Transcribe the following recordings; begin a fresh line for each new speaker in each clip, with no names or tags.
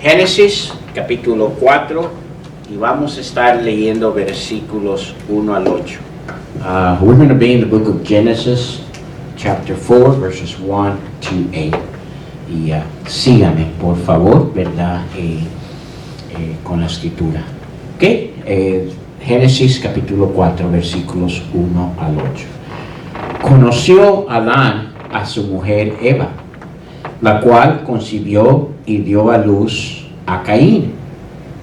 Génesis capítulo 4 y vamos a estar leyendo versículos 1 al 8. We're going to be in the book of Genesis chapter 4 verses 1 to 8. Y síganme por favor, ¿verdad? Con la escritura. ¿Ok? Génesis capítulo 4 versículos 1 al 8. Conoció Adán a su mujer Eva, la cual concibió y dio a luz a Caín,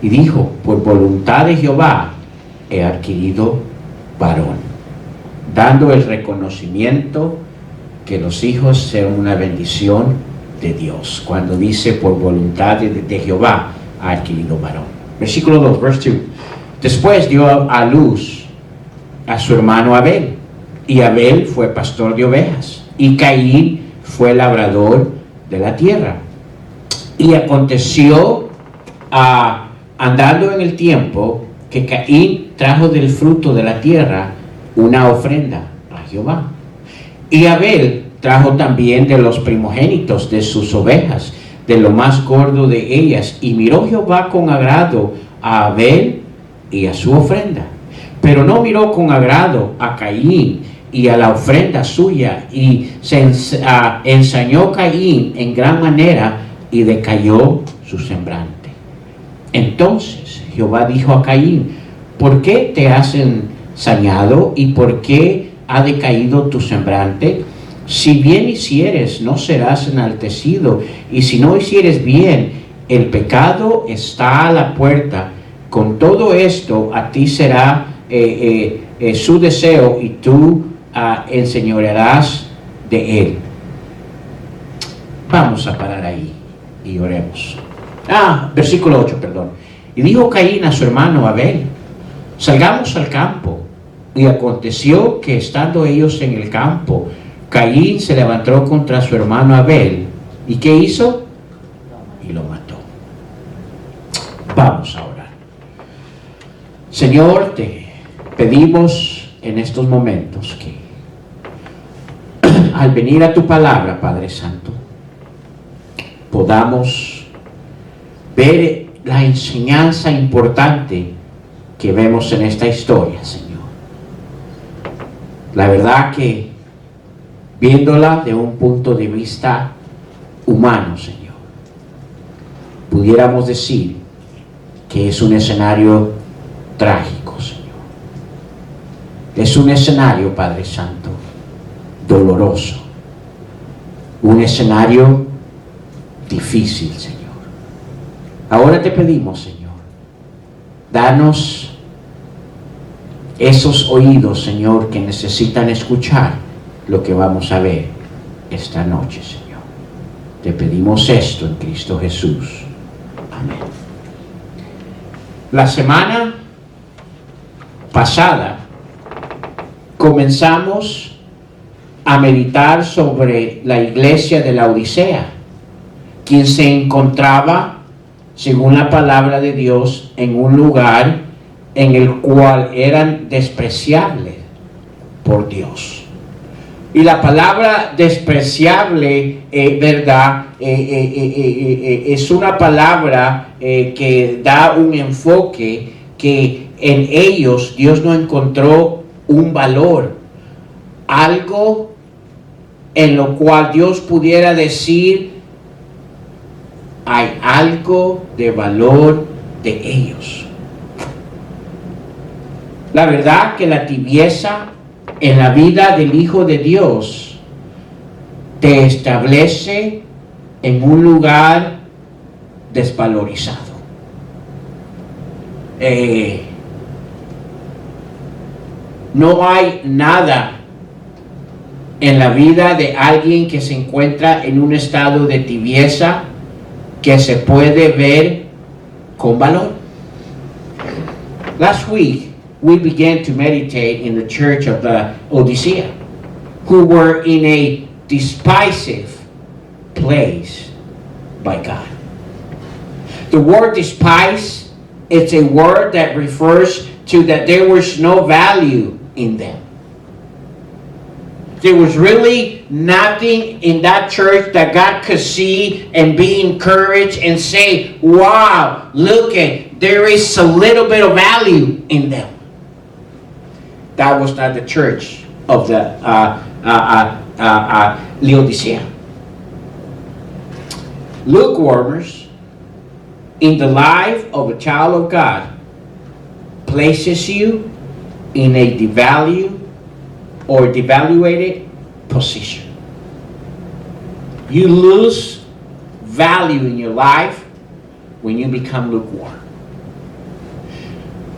y dijo: por voluntad de Jehová he adquirido varón, dando el reconocimiento que los hijos sean una bendición de Dios. Cuando dice por voluntad de Jehová ha adquirido varón. Versículo 2, verse 2. Después dio a luz a su hermano Abel, y Abel fue pastor de ovejas, y Caín fue labrador de la tierra. Y aconteció andando en el tiempo que Caín trajo del fruto de la tierra una ofrenda a Jehová, y Abel trajo también de los primogénitos de sus ovejas, de lo más gordo de ellas. Y miró Jehová con agrado a Abel y a su ofrenda, pero no miró con agrado a Caín y a la ofrenda suya, y se ensañó Caín en gran manera, y decayó su semblante. Entonces Jehová dijo a Caín: ¿por qué te has ensañado y por qué ha decaído tu semblante? Si bien hicieres, no serás enaltecido, y si no hicieres bien, el pecado está a la puerta. Con todo esto a ti será su deseo, y tú enseñorearás de él. Vamos a parar ahí y oremos. Versículo 8, perdón. Y dijo Caín a su hermano Abel: salgamos al campo. Y aconteció que estando ellos en el campo, Caín se levantó contra su hermano Abel. ¿Y qué hizo? Y lo mató. Vamos a orar. Señor, te pedimos en estos momentos que al venir a tu palabra, Padre Santo, podamos ver la enseñanza importante que vemos en esta historia, Señor. La verdad que viéndola de un punto de vista humano, Señor, pudiéramos decir que es un escenario trágico, Señor. Es un escenario, Padre Santo, doloroso. Un escenario difícil, Señor. Ahora te pedimos, Señor, danos esos oídos, Señor, que necesitan escuchar lo que vamos a ver esta noche, Señor. Te pedimos esto en Cristo Jesús. Amén. La semana pasada comenzamos a meditar sobre la iglesia de la Odisea, quien se encontraba, según la palabra de Dios, en un lugar en el cual eran despreciables por Dios. Y la palabra despreciable, ¿verdad? Es una palabra que da un enfoque que en ellos Dios no encontró un valor, algo en lo cual Dios pudiera decir: hay algo de valor de ellos. La verdad que la tibieza en la vida del Hijo de Dios te establece en un lugar desvalorizado. No hay nada en la vida de alguien que se encuentra en un estado de tibieza que se puede ver con valor. Last week, we began to meditate in the church of the Odisea, who were in a despised place by God. The word despise, it's a word that refers to that there was no value in them. There was really nothing in that church that God could see and be encouraged and say, wow, look at, there is a little bit of value in them. That was not the church of the Laodicea. Lukewarmers in the life of a child of God places you in a devalued or devaluated position. You lose value in your life when you become lukewarm.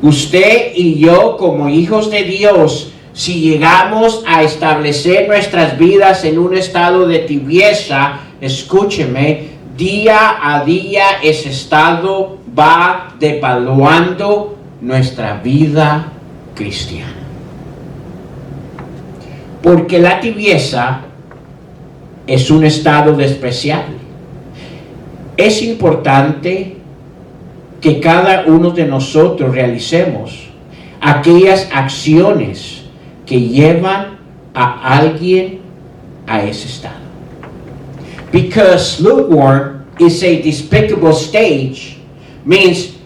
Usted y yo, como hijos de Dios, si llegamos a establecer nuestras vidas en un estado de tibieza, escúcheme, día a día ese estado va devaluando nuestra vida cristiana. Porque la tibieza es un estado despreciable. Es importante que cada uno de nosotros realicemos aquellas acciones que llevan a alguien a ese estado. Because lukewarm is a despicable stage, means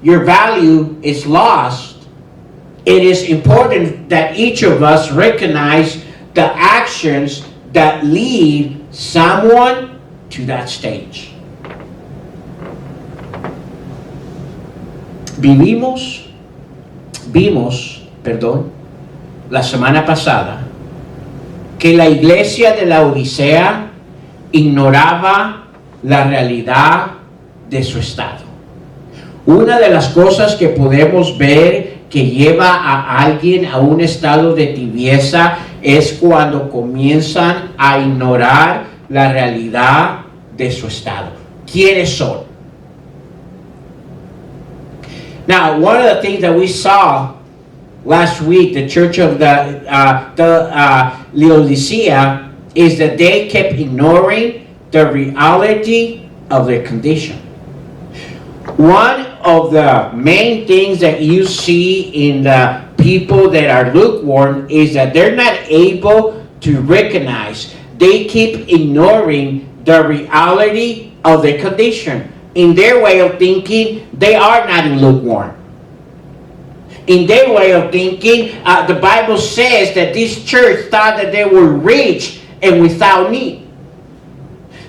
your value is lost. It is important that each of us recognize the actions that lead someone to that stage. Vimos, la semana pasada que la iglesia de la Odisea ignoraba la realidad de su estado. Una de las cosas que podemos ver que lleva a alguien a un estado de tibieza es cuando comienzan a ignorar la realidad de su estado. ¿Quiénes son? Now, one of the things that we saw last week, the church of the Laodicea, is that they kept ignoring the reality of their condition. One of the main things that you see in the people that are lukewarm is that they're not able to recognize. They keep ignoring the reality of their condition. In their way of thinking, they are not lukewarm. In their way of thinking, the Bible says that this church thought that they were rich and without need.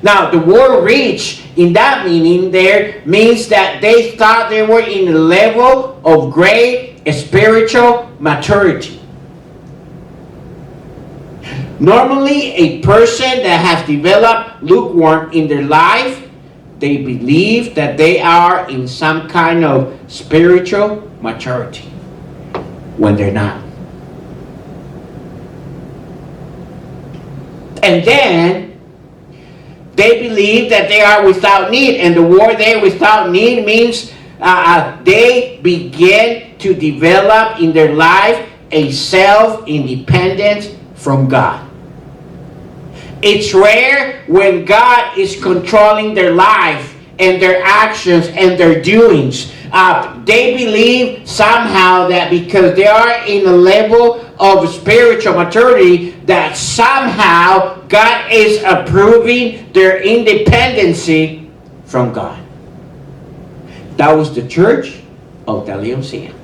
Now, the word rich in that meaning there means that they thought they were in a level of great spiritual maturity. Normally, a person that has developed lukewarm in their life, they believe that they are in some kind of spiritual maturity when they're not. And then they believe that they are without need, and the word there without need means they begin to develop in their life a self-independence from God. It's rare when God is controlling their life and their actions and their doings. They believe somehow that because they are in a level of spiritual maturity, that somehow God is approving their independency from God. That was the church of the Laodicea.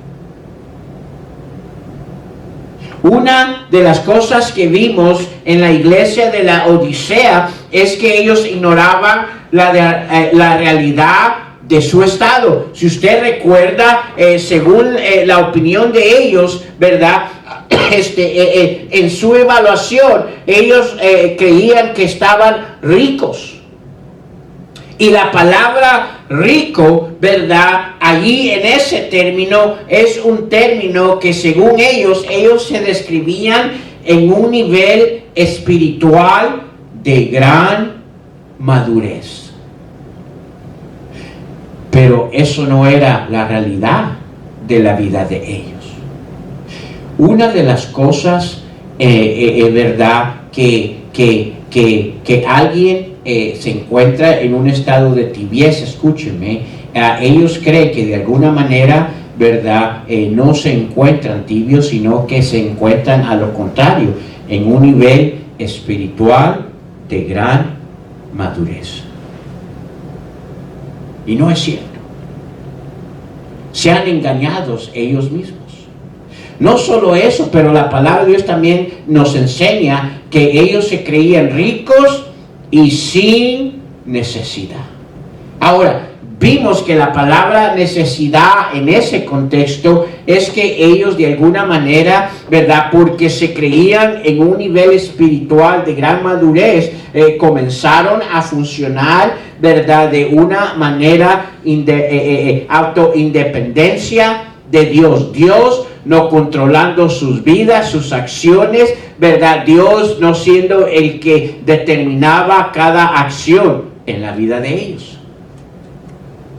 Una de las cosas que vimos en la iglesia de la Odisea es que ellos ignoraban la realidad de su estado. Si usted recuerda, según la opinión de ellos, ¿verdad? En su evaluación, ellos creían que estaban ricos. Y la palabra rico, ¿verdad? Allí en ese término es un término que según ellos se describían en un nivel espiritual de gran madurez. Pero eso no era la realidad de la vida de ellos. Una de las cosas, ¿verdad? Que alguien se encuentra en un estado de tibieza, escúcheme, ellos creen que de alguna manera, ¿verdad? No se encuentran tibios, sino que se encuentran a lo contrario, en un nivel espiritual de gran madurez. Y no es cierto. Se han engañado ellos mismos. No solo eso, pero la palabra de Dios también nos enseña que ellos se creían ricos y sin necesidad. Ahora, vimos que la palabra necesidad en ese contexto es que ellos de alguna manera, ¿verdad? Porque se creían en un nivel espiritual de gran madurez, comenzaron a funcionar, ¿verdad? De una manera autoindependencia de Dios. Dios no controlando sus vidas, sus acciones, ¿verdad? Dios no siendo el que determinaba cada acción en la vida de ellos.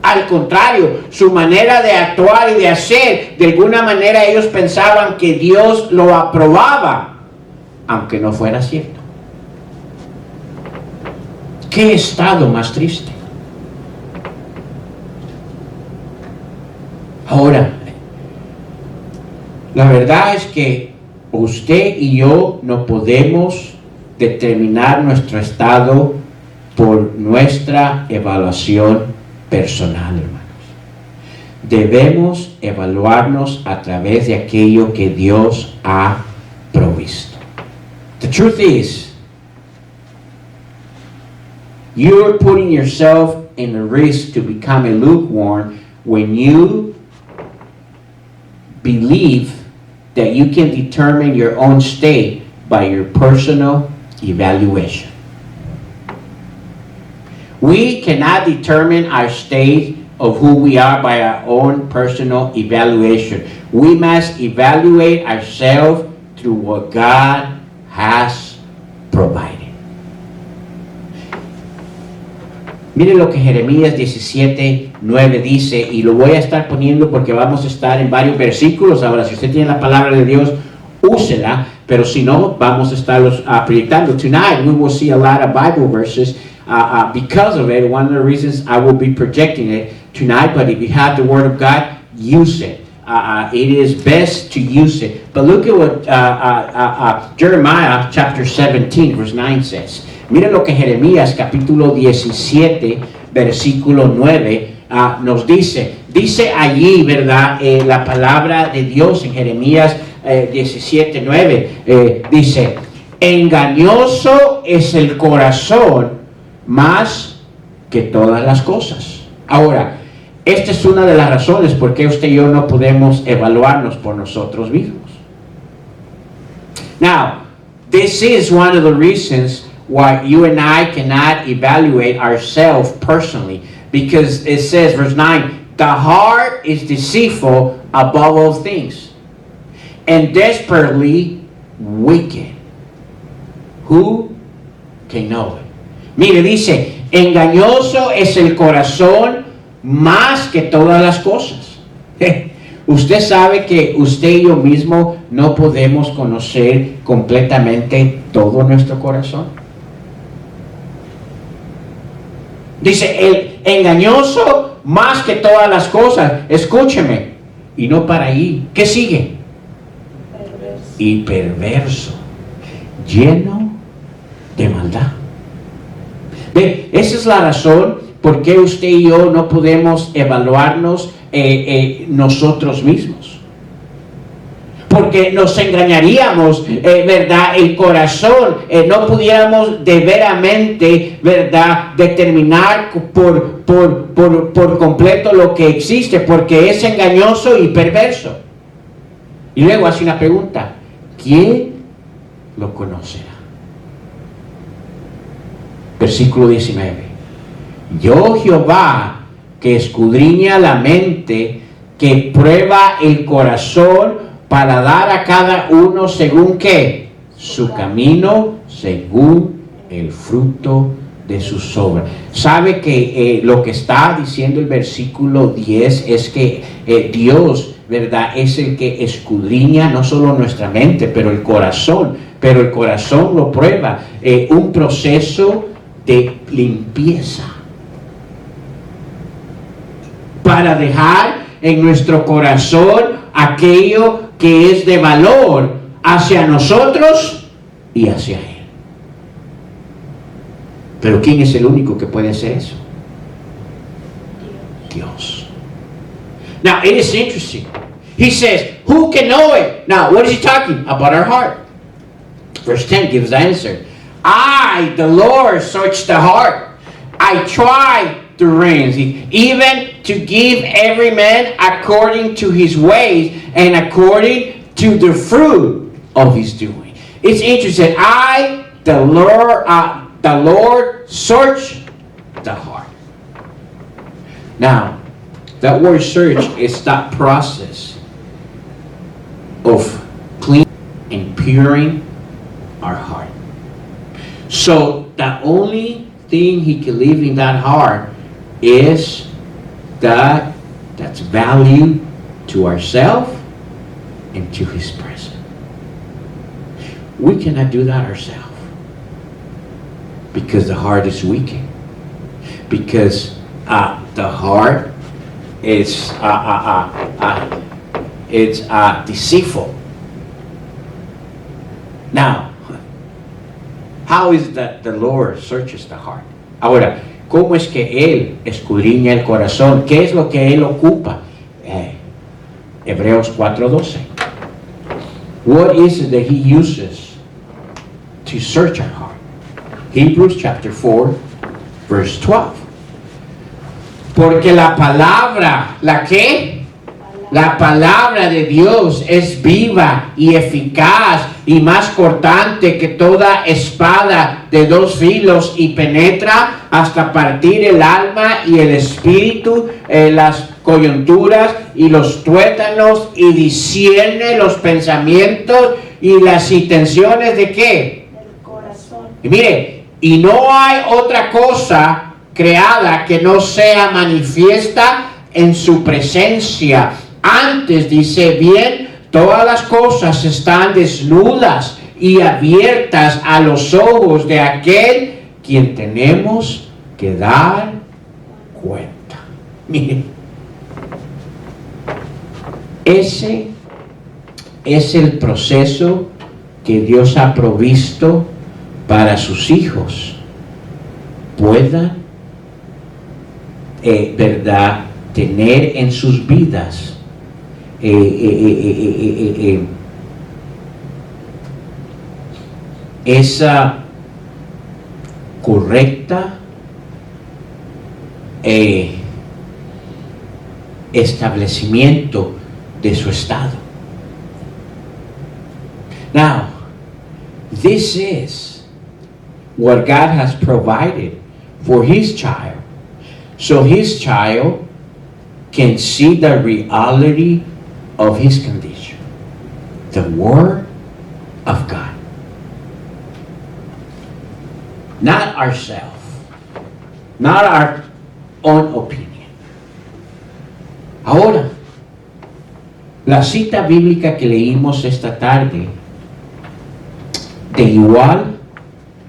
Al contrario, su manera de actuar y de hacer, de alguna manera ellos pensaban que Dios lo aprobaba, aunque no fuera cierto. ¿Qué estado más triste? Ahora, la verdad es que usted y yo no podemos determinar nuestro estado por nuestra evaluación personal, hermanos. Debemos evaluarnos a través de aquello que Dios ha provisto. The truth is, you're putting yourself in a risk to become a lukewarm when you believe that you can determine your own state by your personal evaluation. We cannot determine our state of who we are by our own personal evaluation. We must evaluate ourselves through what God has provided. Miren lo que Jeremías 17:9 dice, y lo voy a estar poniendo porque vamos a estar en varios versículos. Ahora, si usted tiene la palabra de Dios, úsela, pero si no, vamos a estarlos proyectando. Tonight, we will see a lot of Bible verses. Because of it, one of the reasons I will be projecting it tonight, but if you have the Word of God, use it. It is best to use it. But look at what Jeremiah chapter 17, verse 9 says. Miren lo que Jeremías capítulo 17, versículo 9 nos dice. Dice allí, ¿verdad? La palabra de Dios en Jeremías 17:9. Dice, engañoso es el corazón más que todas las cosas. Ahora, esta es una de las razones por qué usted y yo no podemos evaluarnos por nosotros mismos. Now, this is one of the reasons why you and I cannot evaluate ourselves personally, because it says, verse 9, the heart is deceitful above all things and desperately wicked. Who can know it? Mire, dice, engañoso es el corazón más que todas las cosas. Usted sabe que usted y yo mismo no podemos conocer completamente todo nuestro corazón. Dice, el engañoso más que todas las cosas. Escúcheme. Y no para ahí. ¿Qué sigue? Perverso. Y perverso. Lleno de maldad. Ve, esa es la razón por qué usted y yo no podemos evaluarnos nosotros mismos. Porque nos engañaríamos, ¿verdad? El corazón, no pudiéramos de veramente, ¿verdad? Determinar por completo lo que existe, porque es engañoso y perverso. Y luego hace una pregunta, ¿quién lo conocerá? Versículo 19. Yo, Jehová, que escudriña la mente, que prueba el corazón, para dar a cada uno según ¿qué? Su camino, según el fruto de sus obras. ¿Sabe que lo que está diciendo el versículo 10 es que Dios, ¿verdad? Es el que escudriña no solo nuestra mente, pero el corazón lo prueba. Un proceso de limpieza para dejar en nuestro corazón aquello que es de valor hacia nosotros y hacia Él. Pero ¿quién es el único que puede hacer eso? Dios. Now, it is interesting. He says, who can know it? Now, what is he talking about? Our heart. Verse 10 gives the answer. I, the Lord, search the heart. I try the reins, even to give every man according to his ways and according to the fruit of his doing. It's interesting. I, the Lord, search the heart. Now, that word search is that process of cleaning and puring our heart. So the only thing he can leave in that heart is that's value to ourselves and to his presence. We cannot do that ourselves because the heart is weakened. Because the heart is deceitful. Now, how is that the Lord searches the heart? Ahora, ¿cómo es que Él escudriña el corazón? ¿Qué es lo que Él ocupa? Hebreos 4:12. What is it that He uses to search our heart? Hebrews chapter 4, verse 12. Porque la palabra, ¿la qué? La palabra de Dios es viva y eficaz y más cortante que toda espada de dos filos y penetra hasta partir el alma y el espíritu, las coyunturas y los tuétanos y discierne los pensamientos y las intenciones de ¿qué? Del corazón. Y mire, y no hay otra cosa creada que no sea manifiesta en su presencia. Antes dice bien, todas las cosas están desnudas y abiertas a los ojos de aquel quien tenemos que dar cuenta. Miren, ese es el proceso que Dios ha provisto para sus hijos puedan, verdad, tener en sus vidas esa correcta establecimiento de su estado. Now, this is what God has provided for His child, so His child can see the reality of his condition. The Word of God. Not ourselves. Not our own opinion. Ahora, la cita bíblica que leímos esta tarde, de igual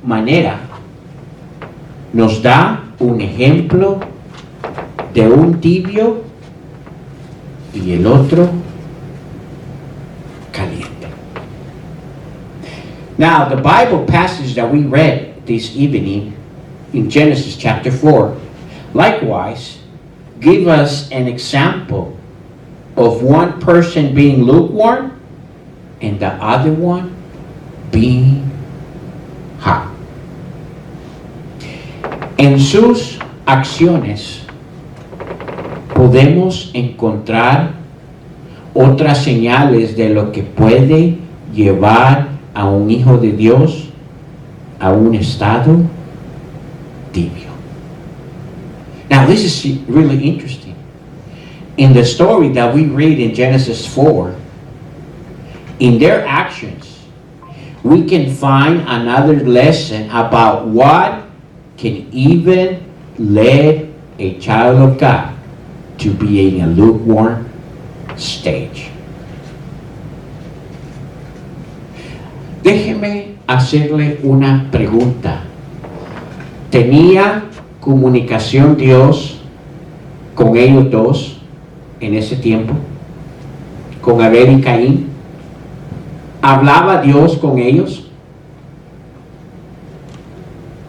manera, nos da un ejemplo de un tibio y el otro caliente. Now, the Bible passage that we read this evening in Genesis chapter 4, likewise, give us an example of one person being lukewarm and the other one being hot. En sus acciones podemos encontrar otras señales de lo que puede llevar a un hijo de Dios a un estado tibio. Now, this is really interesting. In the story that we read in Genesis 4, in their actions, we can find another lesson about what can even lead a child of God to be in a lukewarm stage. Déjeme hacerle una pregunta. ¿Tenía comunicación Dios con ellos dos en ese tiempo? ¿Con Abel y Caín? ¿Hablaba Dios con ellos?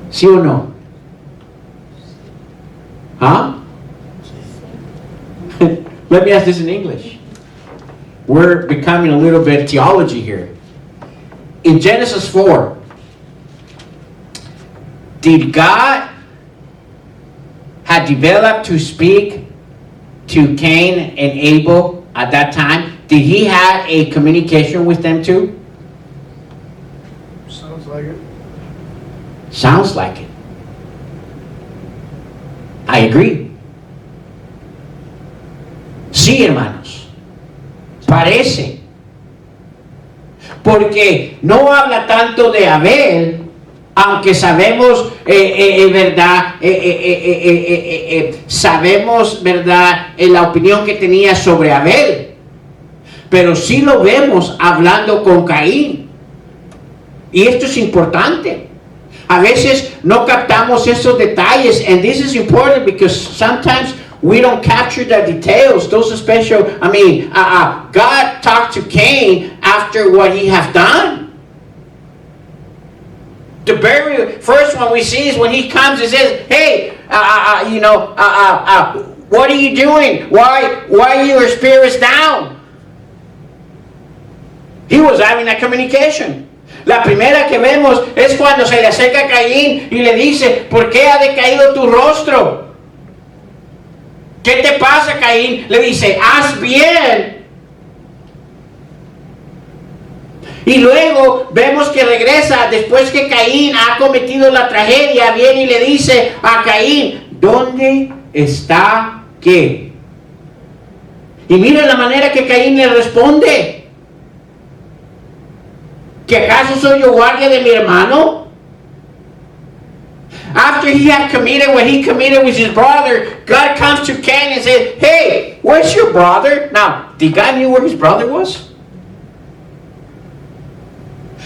¿Sí o no? Huh? Let me ask this in English. We're becoming a little bit theology here. In Genesis 4, did God have developed to speak to Cain and Abel at that time? Did he have a communication with them too?
Sounds like it.
Sounds like it. I agree. Sí, hermanos. Parece. Porque no habla tanto de Abel, aunque sabemos, verdad, sabemos, verdad, la opinión que tenía sobre Abel. Pero sí lo vemos hablando con Caín. Y esto es importante. A veces no captamos esos detalles, and this is important because sometimes we don't capture the details, those special, God talked to Cain after what he has done. The very first one we see is when he comes and says, hey, what are you doing? Why are your spirits down? He was having a communication. La primera que vemos es cuando se le acerca a Caín y le dice, ¿por qué ha decaído tu rostro? ¿Qué te pasa, Caín? Le dice, haz bien. Y luego vemos que regresa, después que Caín ha cometido la tragedia, viene y le dice a Caín, ¿dónde está qué? Y mira la manera que Caín le responde. ¿Que acaso soy yo guardia de mi hermano? After he had committed what he committed with his brother, God comes to Cain and says, hey, where's your brother? Now, did God know where his brother was?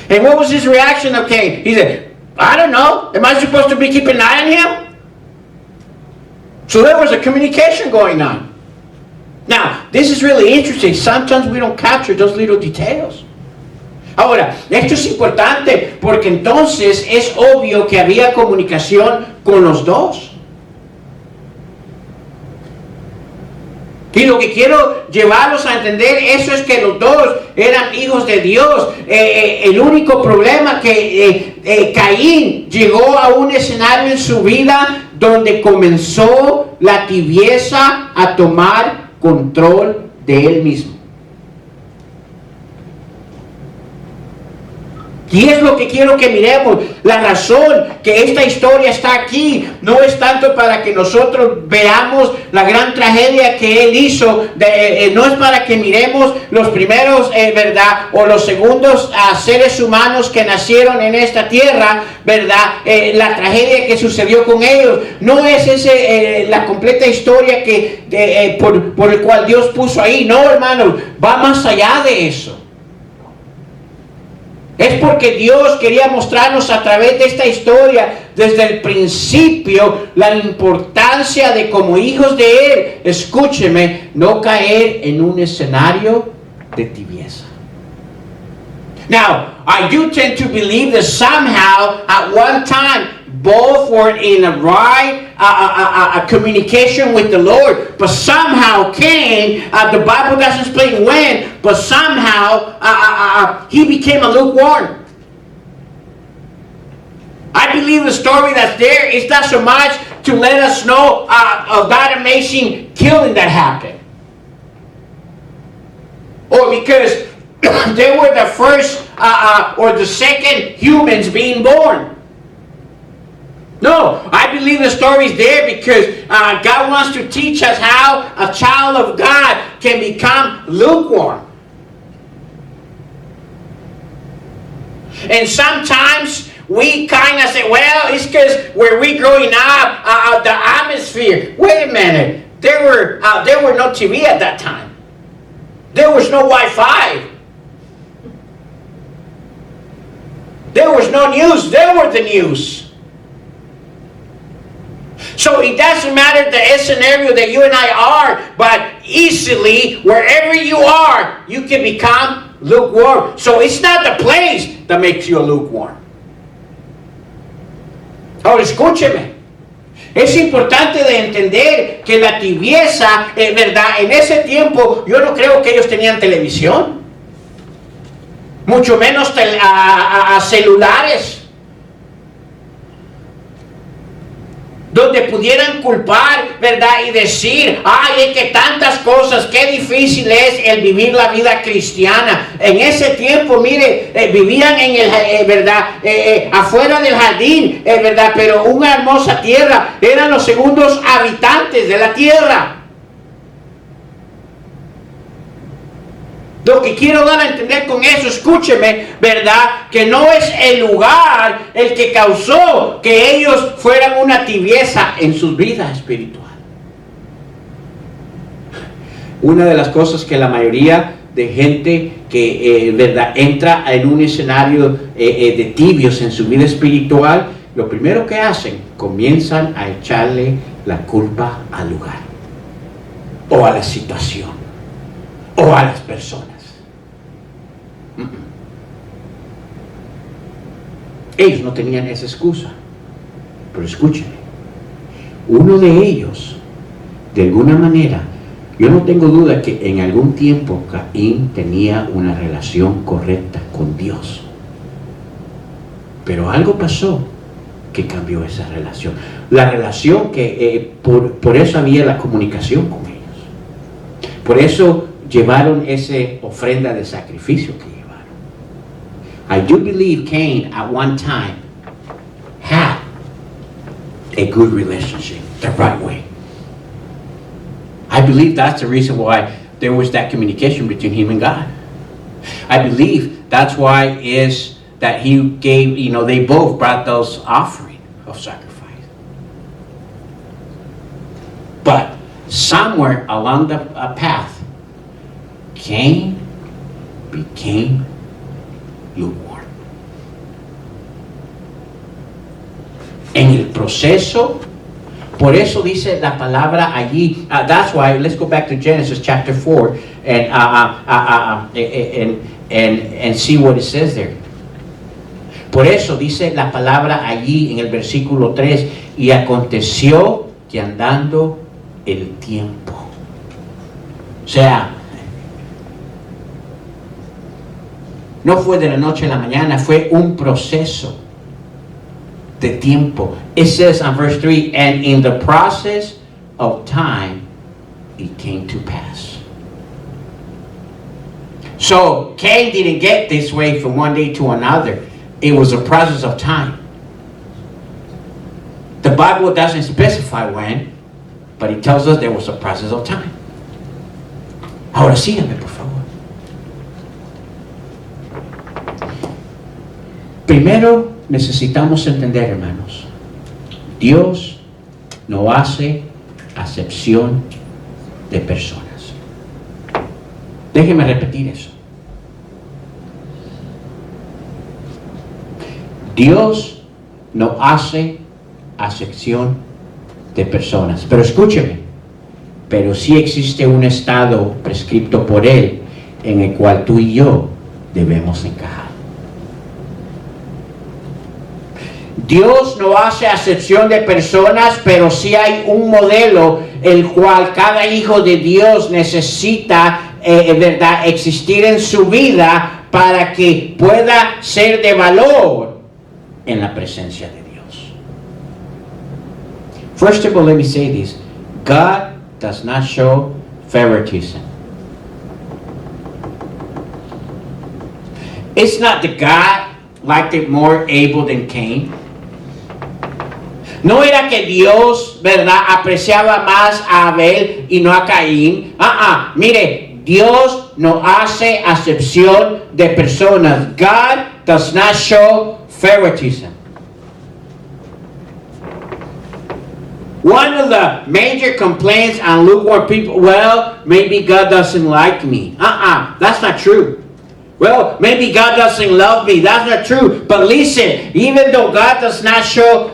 And what was his reaction of Cain? He said, I don't know. Am I supposed to be keeping an eye on him? So there was a communication going on. Now, this is really interesting. Sometimes we don't capture those little details. Ahora, esto es importante porque entonces es obvio que había comunicación con los dos. Y lo que quiero llevarlos a entender eso es que los dos eran hijos de Dios. El único problema que Caín llegó a un escenario en su vida donde comenzó la tibieza a tomar control de él mismo. Y es lo que quiero que miremos. La razón que esta historia está aquí no es tanto para que nosotros veamos la gran tragedia que él hizo. No es para que miremos los primeros, ¿verdad? O los segundos seres humanos que nacieron en esta tierra, ¿verdad? La tragedia que sucedió con ellos. No es la completa historia por el cual Dios puso ahí. No, hermanos, va más allá de eso. Es porque Dios quería mostrarnos a través de esta historia desde el principio la importancia de como hijos de Él, escúcheme, no caer en un escenario de tibieza. Now, I do tend to believe that somehow at one time both were in a right communication with the Lord, but somehow Cain, the Bible doesn't explain when, but somehow he became a lukewarm. I believe the story that's there is not so much to let us know of that amazing killing that happened, or because they were the first or the second humans being born. No, I believe the story is there because God wants to teach us how a child of God can become lukewarm. And sometimes we kind of say, well, it's because where we growing up, the atmosphere. Wait a minute, there were no TV at that time. There was no Wi-Fi. There was no news. There were the news. So it doesn't matter the scenario that you and I are, but easily, wherever you are, you can become lukewarm. So it's not the place that makes you lukewarm. Ahora escúcheme. Es importante de entender que la tibieza, ¿verdad? En ese tiempo yo no creo que ellos tenían televisión, mucho menos celulares, donde pudieran culpar, ¿verdad? Y decir, ay, es que tantas cosas, qué difícil es el vivir la vida cristiana. En ese tiempo, mire, vivían en el, ¿verdad? Afuera del jardín, ¿verdad? Pero una hermosa tierra, eran los segundos habitantes de la tierra. Lo que quiero dar a entender con eso, escúcheme, ¿verdad? Que no es el lugar el que causó que ellos fueran una tibieza en su vida espiritual. Una de las cosas que la mayoría de gente que, ¿verdad? Entra en un escenario de tibios en su vida espiritual, lo primero que hacen, comienzan a echarle la culpa al lugar, o a la situación, o a las personas. Ellos no tenían esa excusa. Pero escúchenme, uno de ellos, de alguna manera, yo no tengo duda que en algún tiempo Caín tenía una relación correcta con Dios. Pero algo pasó que cambió esa relación. La relación que, por eso había la comunicación con ellos. Por eso llevaron esa ofrenda de sacrificio que llevaron. I do believe Cain at one time had a good relationship the right way. I believe that's the reason why there was that communication between him and God. I believe that's why is that he gave, they both brought those offering of sacrifice. But somewhere along the path, Cain became lukewarm. En el proceso, por eso dice la palabra allí, that's why, let's go back to Genesis chapter 4 and see what it says there. Por eso dice la palabra allí en el versículo 3, y aconteció que andando el tiempo. O sea, no fue de la noche a la mañana, fue un proceso de tiempo. It says on verse 3, and in the process of time, it came to pass. So Cain didn't get this way from one day to another. It was a process of time. The Bible doesn't specify when, but it tells us there was a process of time. Ahora síganme, por favor. Primero necesitamos entender, hermanos, Dios no hace acepción de personas. Déjenme repetir eso. Dios no hace acepción de personas. Pero escúcheme, pero sí existe un estado prescrito por Él en el cual tú y yo debemos encajar. Dios no hace acepción de personas, pero sí hay un modelo el cual cada hijo de Dios necesita, ¿verdad?, existir en su vida para que pueda ser de valor en la presencia de Dios. First of all, let me say this. God does not show favoritism. It's not that God liked it more Abel than Cain. No era que Dios, ¿verdad?, apreciaba más a Abel y no a Caín. Mire, Dios no hace acepción de personas. God does not show favoritism. One of the major complaints on lukewarm people, well, maybe God doesn't like me. That's not true. Well, maybe God doesn't love me. That's not true. But listen, even though God does not show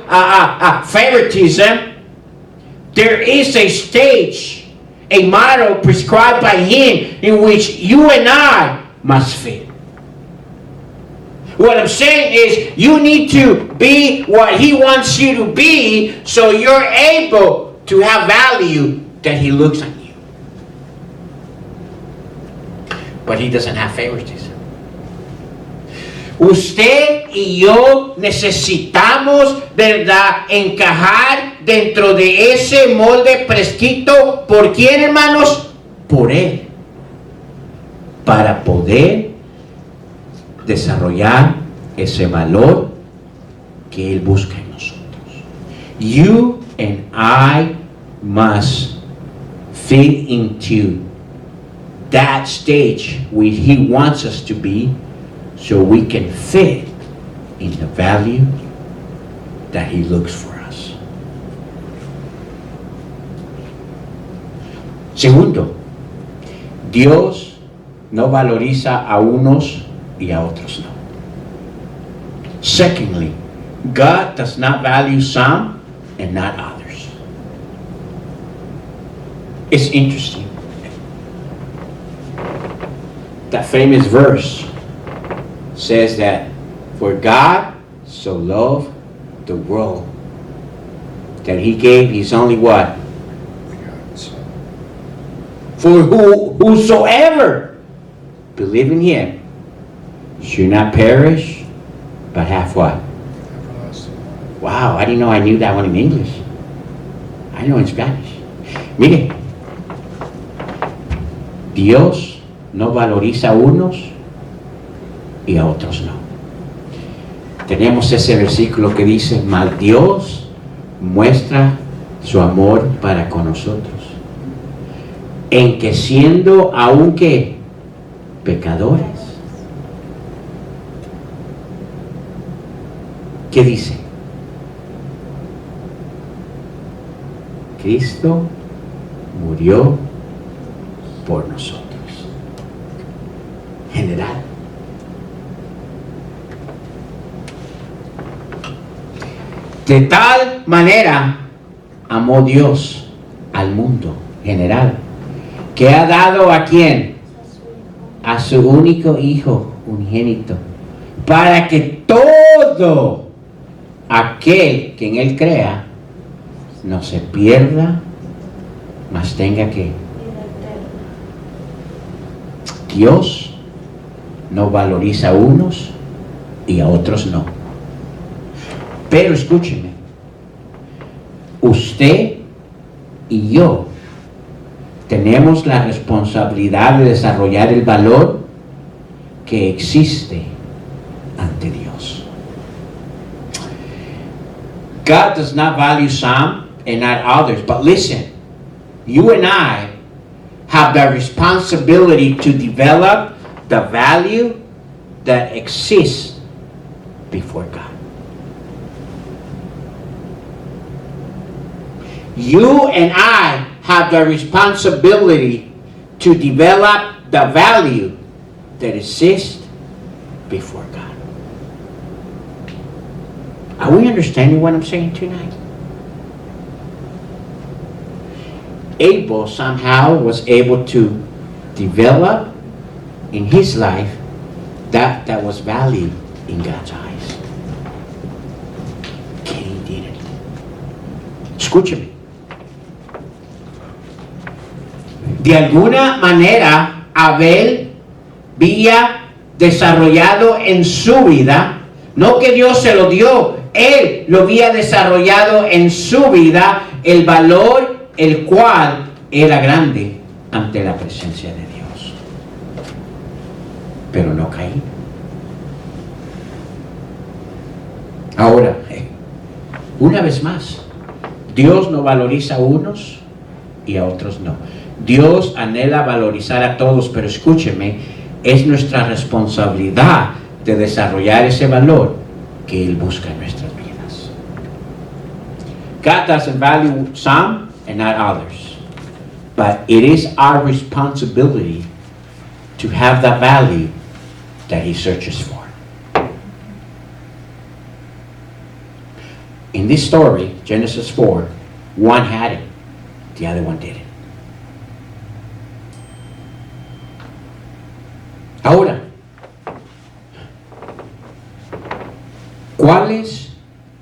favoritism, there is a stage, a model prescribed by Him in which you and I must fit. What I'm saying is you need to be what He wants you to be so you're able to have value that He looks on you. But He doesn't have favoritism. Usted y yo necesitamos, ¿verdad?, encajar dentro de ese molde prescrito. ¿Por quién, hermanos? Por Él. Para poder desarrollar ese valor que Él busca en nosotros. You and I must fit into that stage where He wants us to be, so we can fit in the value that He looks for us. Segundo, Dios no valoriza a unos y a otros no. Secondly, God does not value some and not others. It's interesting. That famous verse says that, for God so loved the world that He gave His only what? For whosoever believe in Him should not perish, but have what? Wow, I didn't know I knew that one in English. I know in Spanish. Mire, Dios no valoriza a unos y a otros no. Tenemos ese versículo que dice, mas Dios muestra su amor para con nosotros, en que siendo aún que pecadores, ¿qué dice? Cristo murió por nosotros. General. De tal manera amó Dios al mundo general, que ha dado a quién? A su único Hijo unigénito, para que todo aquel que en Él crea no se pierda, mas tenga que. Dios no valoriza a unos y a otros no. Pero escúcheme, usted y yo tenemos la responsabilidad de desarrollar el valor que existe ante Dios. God does not value some and not others, but listen, you and I have the responsibility to develop the value that exists before God. You and I have the responsibility to develop the value that exists before God. Are we understanding what I'm saying tonight? Abel somehow was able to develop in his life that was value in God's eyes. Cain didn't. Escúchame. De alguna manera, Abel había desarrollado en su vida, no que Dios se lo dio, él lo había desarrollado en su vida, el valor el cual era grande ante la presencia de Dios. Pero no Caín. Ahora, una vez más, Dios no valoriza a unos y a otros no. Dios anhela valorizar a todos, pero escúcheme, es nuestra responsabilidad de desarrollar ese valor que Él busca en nuestras vidas. God doesn't value some and not others, but it is our responsibility to have that value that He searches for. In this story, Genesis 4, one had it, the other one didn't. ¿Cuáles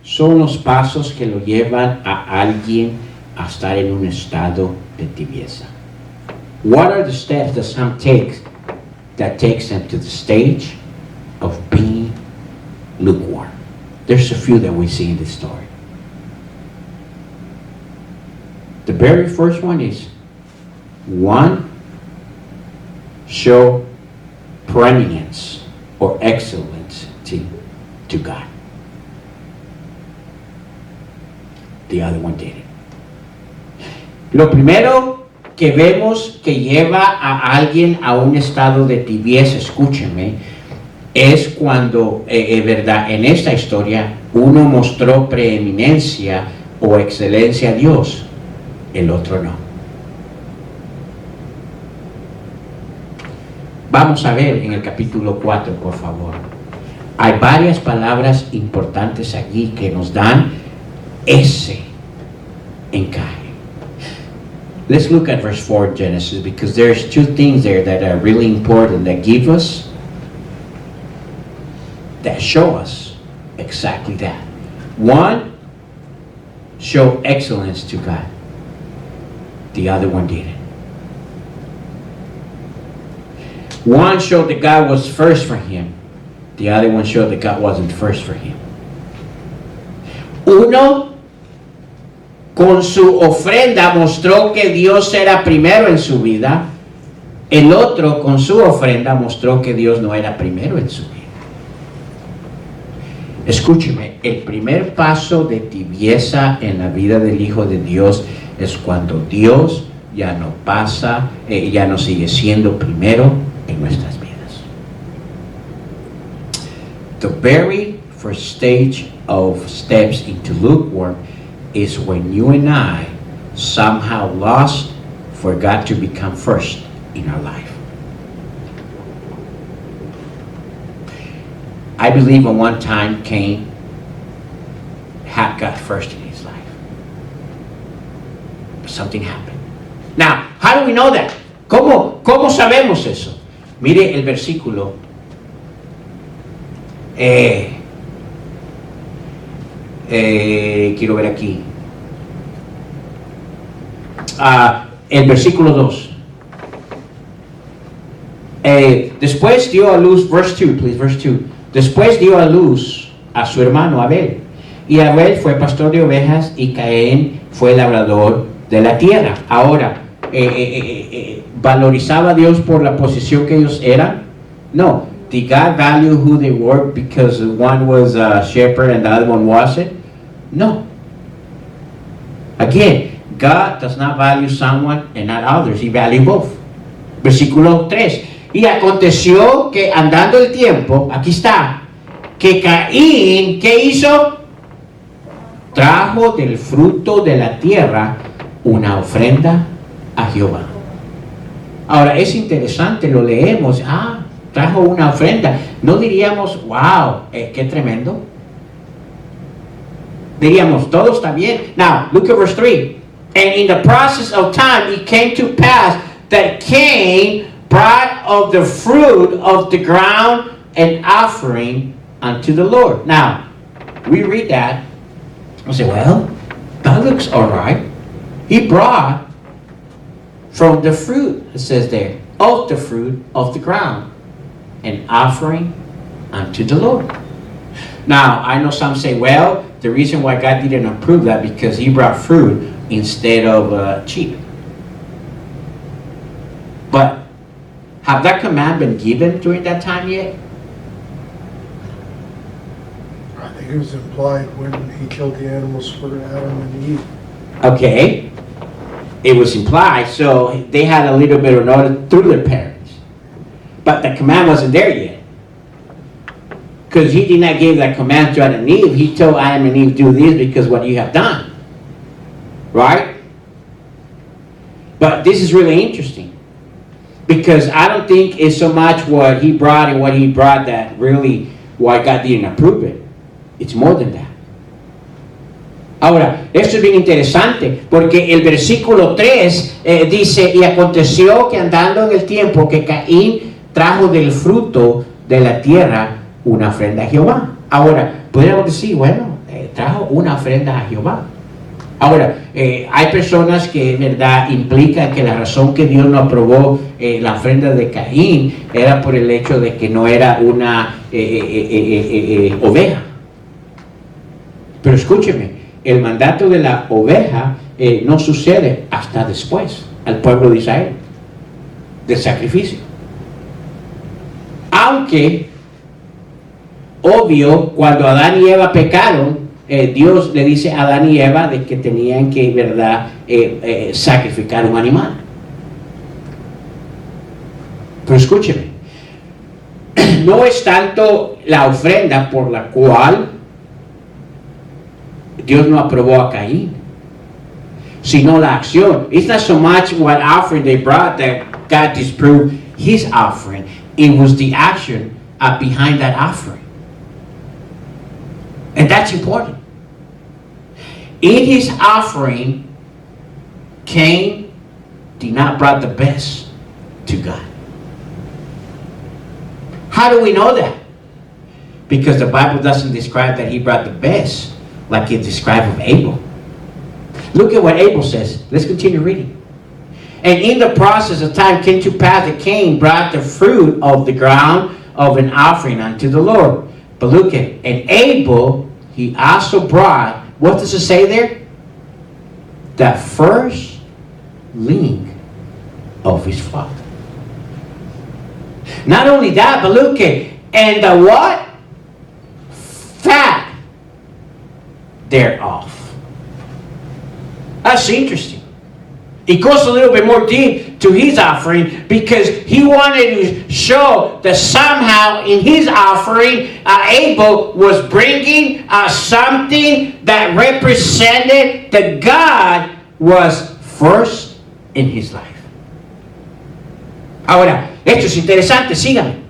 son los pasos que lo llevan a alguien a estar en un estado de tibieza? What are the steps that some takes that takes them to the stage of being lukewarm? There's a few that we see in this story. The very first one is, one, show preeminence or excellence to God. The other one didn't. Lo primero que vemos que lleva a alguien a un estado de tibieza, escúchenme, es cuando, verdad, en esta historia, uno mostró preeminencia o excelencia a Dios, el otro no. Vamos a ver en el capítulo 4, por favor. Hay varias palabras importantes aquí que nos dan ese encaje. Let's look at verse 4 of Genesis, because there's two things there that are really important that give us, that show us exactly that. One, show excellence to God. The other one didn't. One showed that God was first for him. The other one showed that God wasn't first for him. Uno, con su ofrenda, mostró que Dios era primero en su vida. El otro, con su ofrenda, mostró que Dios no era primero en su vida. Escúcheme, el primer paso de tibieza en la vida del Hijo de Dios es cuando Dios ya no pasa, ya no sigue siendo primero en nuestras vidas. The very first stage of steps into lukewarm is when you and I somehow lost, forgot to become first in our life. I believe at one time Cain had got first in his life. But something happened. Now, how do we know that? ¿Cómo sabemos eso? Mire el versículo. Quiero ver aquí. El versículo 2. Después dio a luz, verse 2, please, verse 2. Después dio a luz a su hermano Abel. Y Abel fue pastor de ovejas y Caín fue labrador de la tierra. Ahora, ¿valorizaba a Dios por la posición que ellos eran? No. Did God value who they were because one was a shepherd and the other one wasn't? No. Again, God does not value someone and not others. He values both. Versículo 3. Y aconteció que andando el tiempo, aquí está, que Caín, ¿qué hizo? Trajo del fruto de la tierra una ofrenda a Jehová. Ahora, es interesante, lo leemos, trajo una ofrenda. No diríamos, wow, qué tremendo. Diríamos, todo está bien. Now, look at verse 3. And in the process of time, it came to pass that Cain brought of the fruit of the ground an offering unto the Lord. Now, we read that, I say, well, that looks all right. He brought from the fruit, it says there, of the fruit of the ground, an offering unto the Lord. Now, I know some say, well, the reason why God didn't approve that because he brought fruit instead of sheep. But have that command been given during that time yet?
I think it was implied when he killed the animals for Adam and Eve.
Okay. It was implied, so they had a little bit of knowledge through their parents. But the command wasn't there yet. Because he did not give that command to Adam and Eve. He told Adam and Eve, do this because what you have done. Right? But this is really interesting. Because I don't think it's so much what he brought and what he brought that really why God didn't approve it. It's more than that. Ahora, esto es bien interesante, porque el versículo 3 dice, y aconteció que andando en el tiempo que Caín trajo del fruto de la tierra una ofrenda a Jehová. Ahora, podríamos decir, bueno, trajo una ofrenda a Jehová. Ahora, hay personas que, ¿verdad?, implican que la razón que Dios no aprobó la ofrenda de Caín era por el hecho de que no era una oveja. Pero escúcheme, el mandato de la oveja no sucede hasta después al pueblo de Israel del sacrificio. Aunque, obvio, cuando Adán y Eva pecaron, Dios le dice a Adán y Eva de que tenían que, ¿verdad?, sacrificar un animal. Pero escúcheme, no es tanto la ofrenda por la cual Dios no aprobó a Caín, sino la acción. It's not so much what offering they brought that God disproved his offering. It was the action behind that offering. And that's important. In his offering, Cain did not bring the best to God. How do we know that? Because the Bible doesn't describe that he brought the best like it described of Abel. Look at what Abel says. Let's continue reading. And in the process of time came to pass that Cain brought the fruit of the ground of an offering unto the Lord. But look at, and Abel, he also brought, what does it say there? The first ling of his flock. Not only that, but look at, and the what? Fat thereof. That's interesting. It goes a little bit more deep to his offering because he wanted to show that somehow in his offering, Abel was bringing something that represented that God was first in his life. Ahora, esto es interesante, síganme.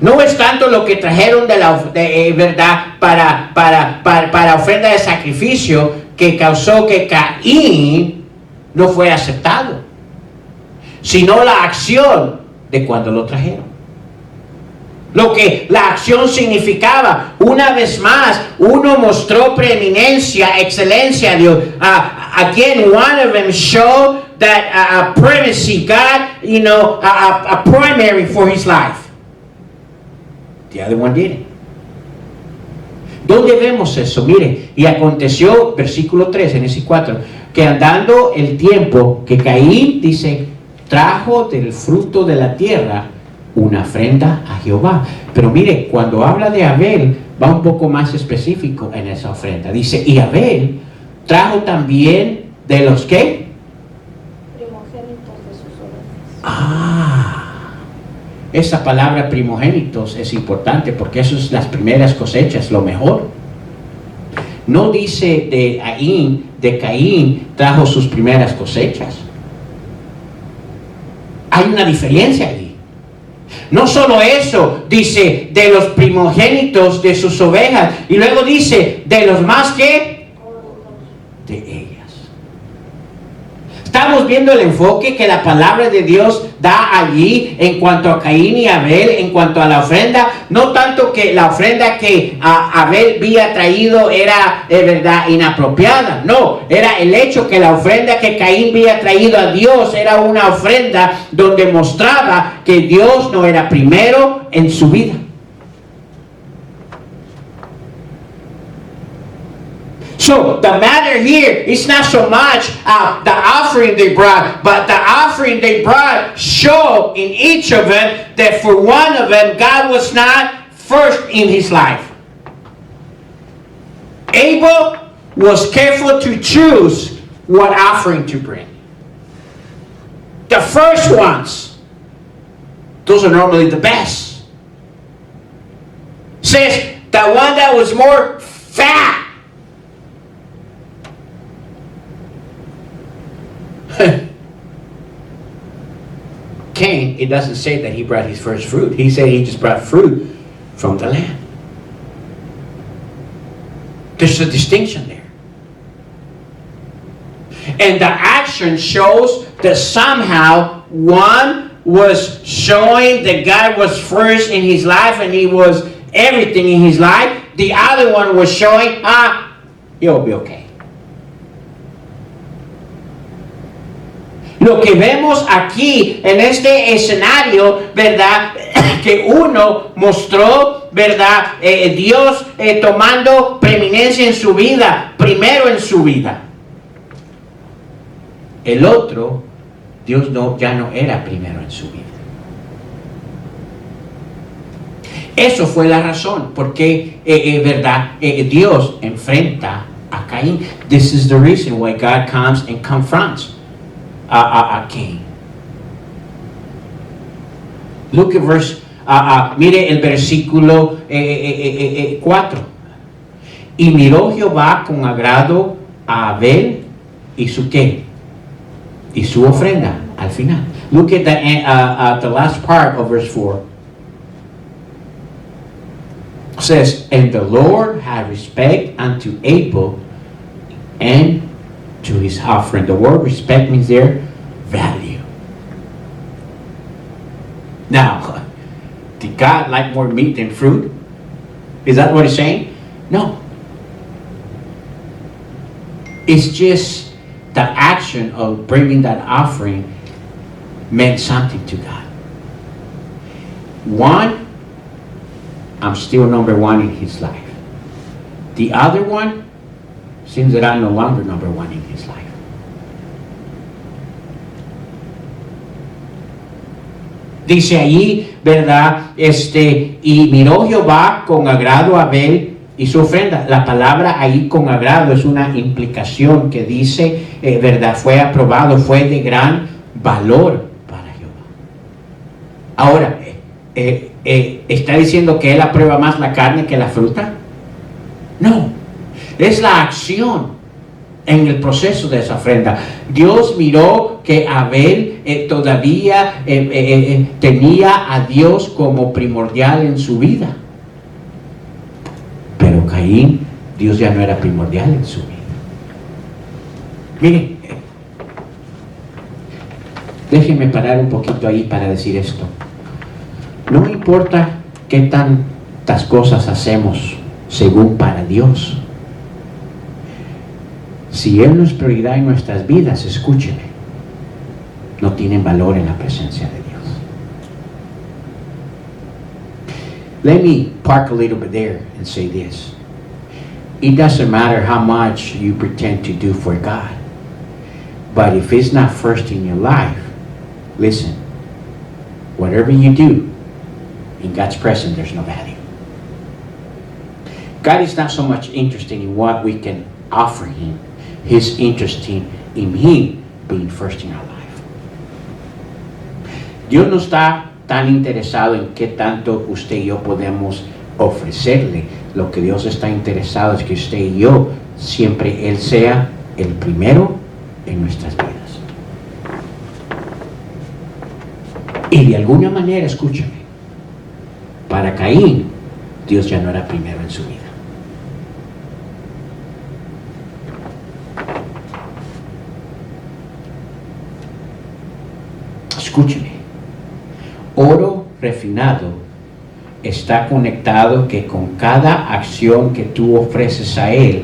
No es tanto lo que trajeron verdad para ofrenda de sacrificio que causó que Caín no fue aceptado, sino la acción de cuando lo trajeron. Lo que la acción significaba, una vez más, uno mostró preeminencia, excelencia a Dios. Again, one of them showed that primacy, God, a primary for his life. The other one didn't. ¿Dónde vemos eso? Mire, y aconteció, versículo 3, Génesis 4, que andando el tiempo, que Caín, dice, trajo del fruto de la tierra una ofrenda a Jehová. Pero mire, cuando habla de Abel, va un poco más específico en esa ofrenda. Dice, y Abel trajo también de los ¿qué?
Primogénitos de sus ovejas.
Esa palabra primogénitos es importante porque eso es las primeras cosechas, lo mejor. No dice de Caín trajo sus primeras cosechas. Hay una diferencia allí. No solo eso, dice de los primogénitos de sus ovejas y luego dice de los más que de ellas. Estamos viendo el enfoque que la palabra de Dios da allí en cuanto a Caín y Abel, en cuanto a la ofrenda. No tanto que la ofrenda que Abel había traído era de verdad inapropiada. No, era el hecho que la ofrenda que Caín había traído a Dios era una ofrenda donde mostraba que Dios no era primero en su vida. So the matter here is not so much the offering they brought, but the offering they brought showed in each of them that for one of them, God was not first in his life. Abel was careful to choose what offering to bring. The first ones, those are normally the best. Says the one that was more fat. Cain, it doesn't say that he brought his first fruit. He said he just brought fruit from the land. There's a distinction there. And the action shows that somehow one was showing that God was first in his life and he was everything in his life. The other one was showing, you'll be okay. Lo que vemos aquí en este escenario, ¿verdad? Que uno mostró, ¿verdad? Dios tomando preeminencia en su vida, primero en su vida. El otro, Dios ya no era primero en su vida. Eso fue la razón por qué, ¿verdad? Dios enfrenta a Caín. This is the reason why God comes and confronts a Cain. Look at verse, mire el versículo 4. Y miró Jehová con agrado a Abel y su qué, y su ofrenda al final. Look at the last part of verse 4. It says, and the Lord had respect unto Abel and to his offering. The word respect means there value. Now, did God like more meat than fruit? Is that what he's saying? No. It's just the action of bringing that offering meant something to God. One, I'm still number one in his life. The other one, seems that I'm no longer number one in his life. Dice allí, ¿verdad? Y miró Jehová con agrado a Abel y su ofrenda. La palabra ahí con agrado es una implicación que dice, ¿verdad? Fue aprobado, fue de gran valor para Jehová. Ahora, ¿está diciendo que él aprueba más la carne que la fruta? No. Es la acción en el proceso de esa ofrenda. Dios miró que Abel todavía tenía a Dios como primordial en su vida. Pero Caín, Dios ya no era primordial en su vida. Miren, déjenme parar un poquito ahí para decir esto. No importa qué tantas cosas hacemos según para Dios. Si Él no es prioridad en nuestras vidas, escúcheme, no tienen valor en la presencia de Dios. Let me park a little bit there and say this. It doesn't matter how much you pretend to do for God, but if it's not first in your life, listen, whatever you do, in God's presence, there's no value. God is not so much interested in what we can offer Him. He's interested in Him being first in our life. Dios no está tan interesado en qué tanto usted y yo podemos ofrecerle. Lo que Dios está interesado es que usted y yo siempre Él sea el primero en nuestras vidas. Y de alguna manera, escúchame, para Caín, Dios ya no era primero en su vida. Escúcheme, oro refinado está conectado que con cada acción que tú ofreces a Él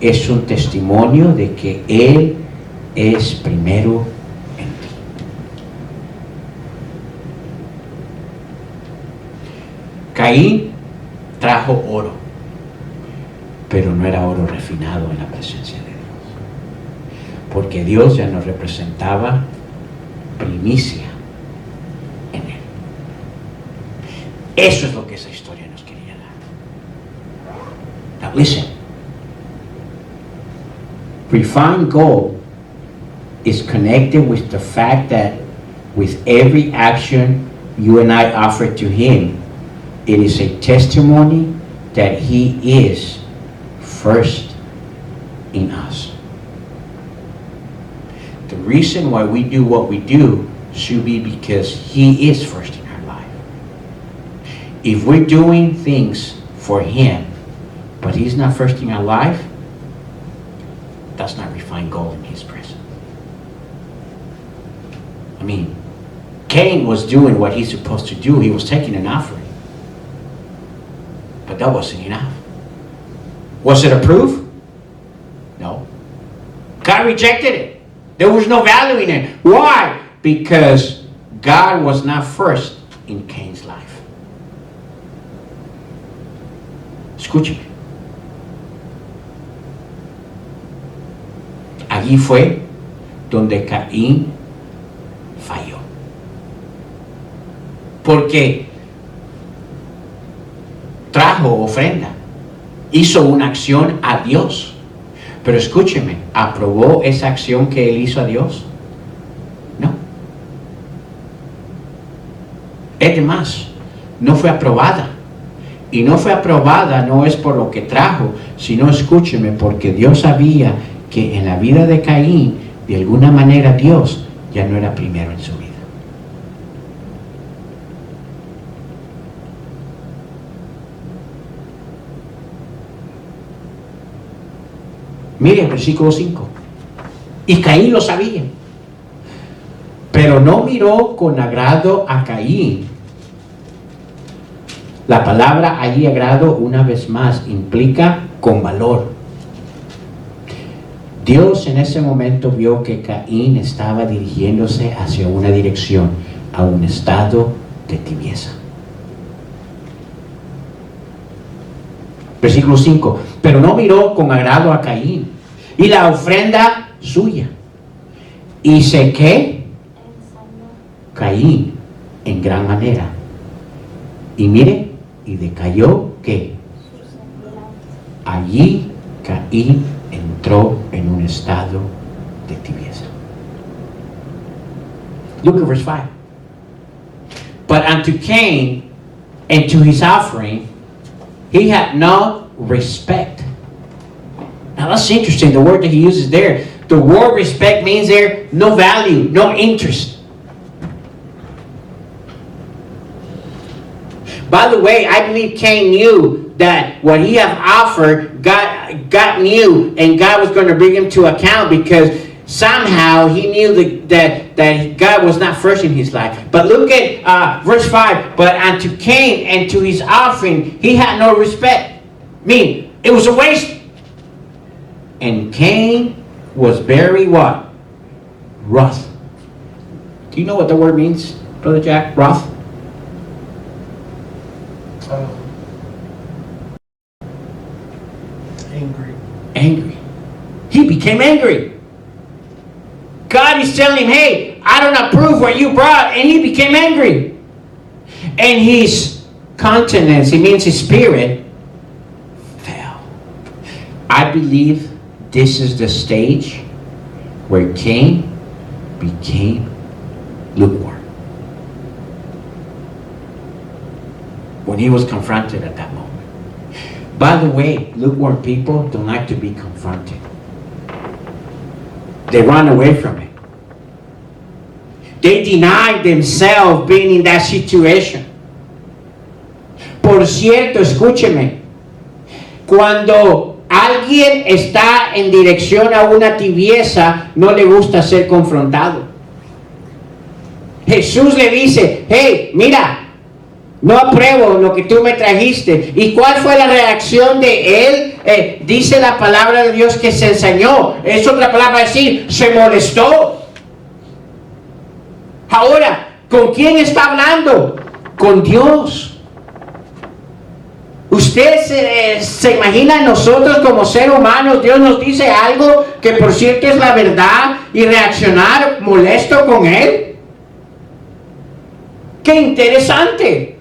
es un testimonio de que Él es primero en ti. Caín trajo oro, pero no era oro refinado en la presencia de Dios, porque Dios ya nos representaba primicia en Él. Eso es lo que esa historia nos quería dar. Now listen, refined gold is connected with the fact that with every action you and I offer to Him, it is a testimony that He is first in us. The reason why we do what we do should be because He is first in our life. If we're doing things for Him, but He's not first in our life, that's not refined gold in His presence. I mean, Cain was doing what he's supposed to do. He was taking an offering. But that wasn't enough. Was it approved? No. God rejected it. There was no value in it. Why? Because God was not first in Cain's life. Escúcheme. Allí fue donde Caín falló. Porque trajo ofrenda, hizo una acción a Dios. Pero escúcheme, ¿aprobó esa acción que él hizo a Dios? No. Es más, no fue aprobada. Y no fue aprobada no es por lo que trajo, sino, escúcheme, porque Dios sabía que en la vida de Caín, de alguna manera Dios ya no era primero en su vida. Mire el versículo 5. Y Caín lo sabía, pero no miró con agrado a Caín. La palabra allí agrado, una vez más, implica con valor. Dios en ese momento vio que Caín estaba dirigiéndose hacia una dirección, a un estado de tibieza. Versículo 5. Pero no miró con agrado a Caín y la ofrenda suya. Y se que Caín en gran manera. Y mire, y decayó que allí Caín entró en un estado de tibieza. Look at verse 5. But unto Cain and to his offering he had no respect. Now that's interesting, the word that he uses there. The word respect means there no value, no interest. By the way, I believe Cain knew that what he had offered, God knew, and God was going to bring him to account, because somehow he knew that God was not first in his life. But look at verse 5. But unto Cain and to his offering he had no respect. I mean, it was a waste. And Cain was very what? Wroth. Do you know what the word means, Brother Jack? Wroth?
Angry.
Angry. He became angry. God is telling him, hey, I don't approve what you brought. And he became angry. And his countenance, it means his spirit, fell. I believe this is the stage where Cain became lukewarm. When he was confronted at that moment. By the way, lukewarm people don't like to be confronted. They run away from it. They deny themselves being in that situation. Por cierto, escúcheme. Cuando alguien está en dirección a una tibieza, no le gusta ser confrontado. Jesús le dice, hey, mira, no apruebo lo que tú me trajiste. ¿Y cuál fue la reacción de él? Dice la palabra de Dios que se ensañó. Es otra palabra decir, se molestó. Ahora, ¿con quién está hablando? Con Dios. Usted se imagina a nosotros como seres humanos, Dios nos dice algo que por cierto es la verdad y reaccionar molesto con él. ¡Qué interesante!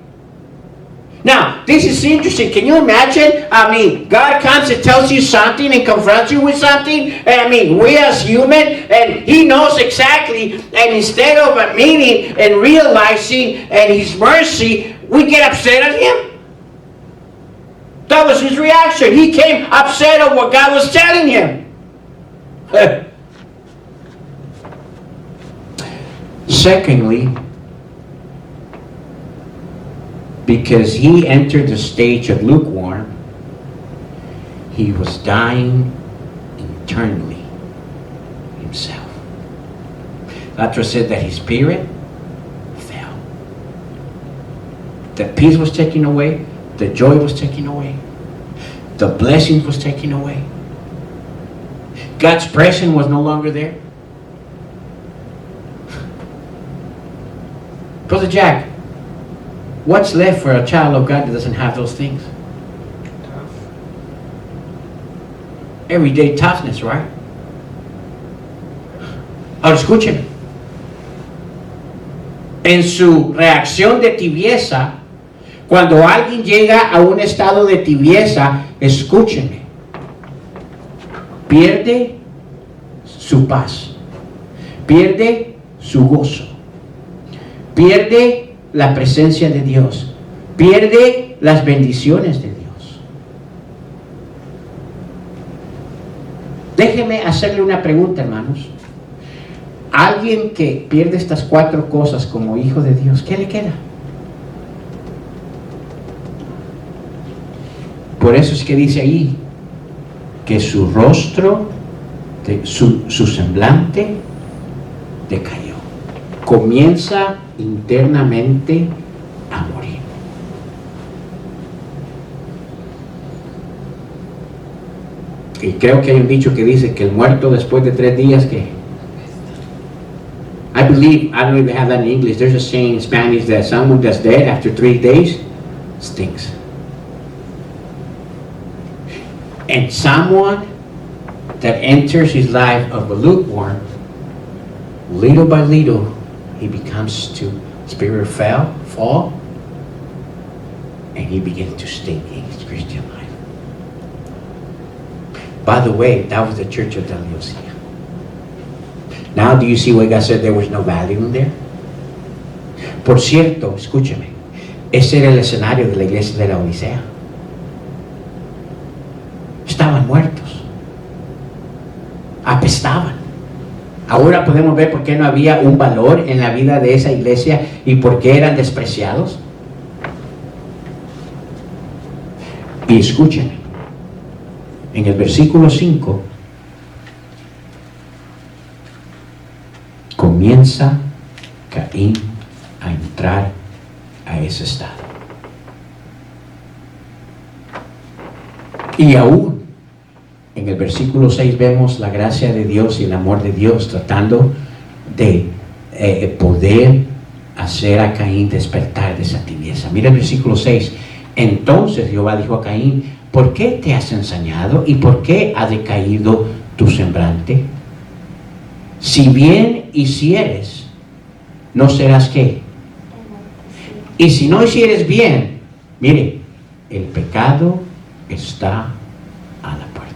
Now, this is interesting. Can you imagine? I mean, God comes and tells you something and confronts you with something. And I mean, we as human, and He knows exactly. And instead of admitting and realizing and His mercy, we get upset at Him. That was His reaction. He came upset at what God was telling him. Secondly, because he entered the stage of lukewarm, he was dying internally himself. After said that his spirit fell. The peace was taken away, The joy was taken away. The blessing was taken away. God's presence was no longer there. Brother Jack, what's left for a child of God that doesn't have those things? Everyday toughness, right? Ahora escúcheme. En su reacción de tibieza, cuando alguien llega a un estado de tibieza, escúcheme, pierde su paz, pierde su gozo, pierde la presencia de Dios, pierde las bendiciones de Dios. Déjeme hacerle una pregunta, hermanos. Alguien que pierde estas 4 cosas como hijo de Dios, ¿qué le queda? Por eso es que dice ahí que su rostro, su semblante decayó. Comienza internamente a morir. Y creo que hay un dicho que dice que el muerto después de 3 días que I believe, I don't know if they have that in English, there's a saying in Spanish that someone that's dead after 3 days stinks. And someone that enters his life of a lukewarm, little by little, he becomes to spirit fall, and he begins to stink in his Christian life. By the way, that was the church of Laodicea. Now, do you see why God said there was no value in there? Por cierto, escúcheme, ese era el escenario de la iglesia de la Odisea. Estaban muertos, apestaban. Ahora podemos ver por qué no había un valor en la vida de esa iglesia y por qué eran despreciados. Y escúcheme, en el versículo 5, comienza Caín a entrar a ese estado. Y aún en el versículo 6 vemos la gracia de Dios y el amor de Dios tratando de poder hacer a Caín despertar de esa tibieza. Mira el versículo 6. Entonces Jehová dijo a Caín: ¿por qué te has ensañado y por qué ha decaído tu semblante? Si bien hicieres, ¿no serás qué? Y si no hicieres bien, mire, el pecado está a la puerta.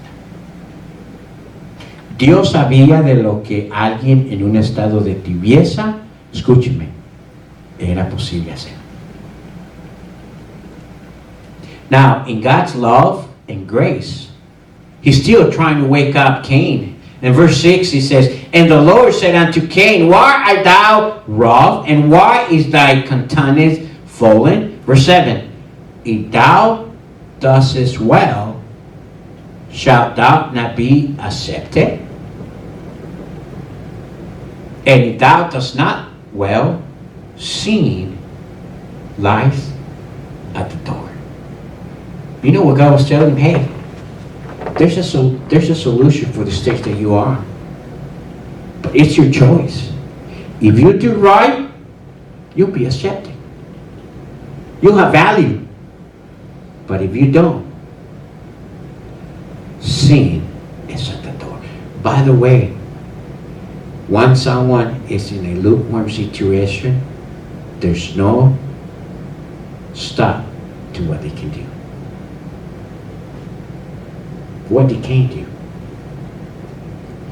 Dios sabía de lo que alguien en un estado de tibieza, escúcheme, era posible hacer. Now, in God's love and grace, He's still trying to wake up Cain. In verse 6 he says, and the Lord said unto Cain, why art thou wroth, and why is thy countenance fallen? Verse 7, if thou doest well, shalt thou not be accepted? And if thou dost not well, sin lies at the door. You know what God was telling him? Hey, there's a solution for the state that you are. But it's your choice. If you do right, you'll be accepted. You'll have value. But if you don't, sin is at the door. By the way, once someone is in a lukewarm situation, there's no stop to what they can do. What did Cain do?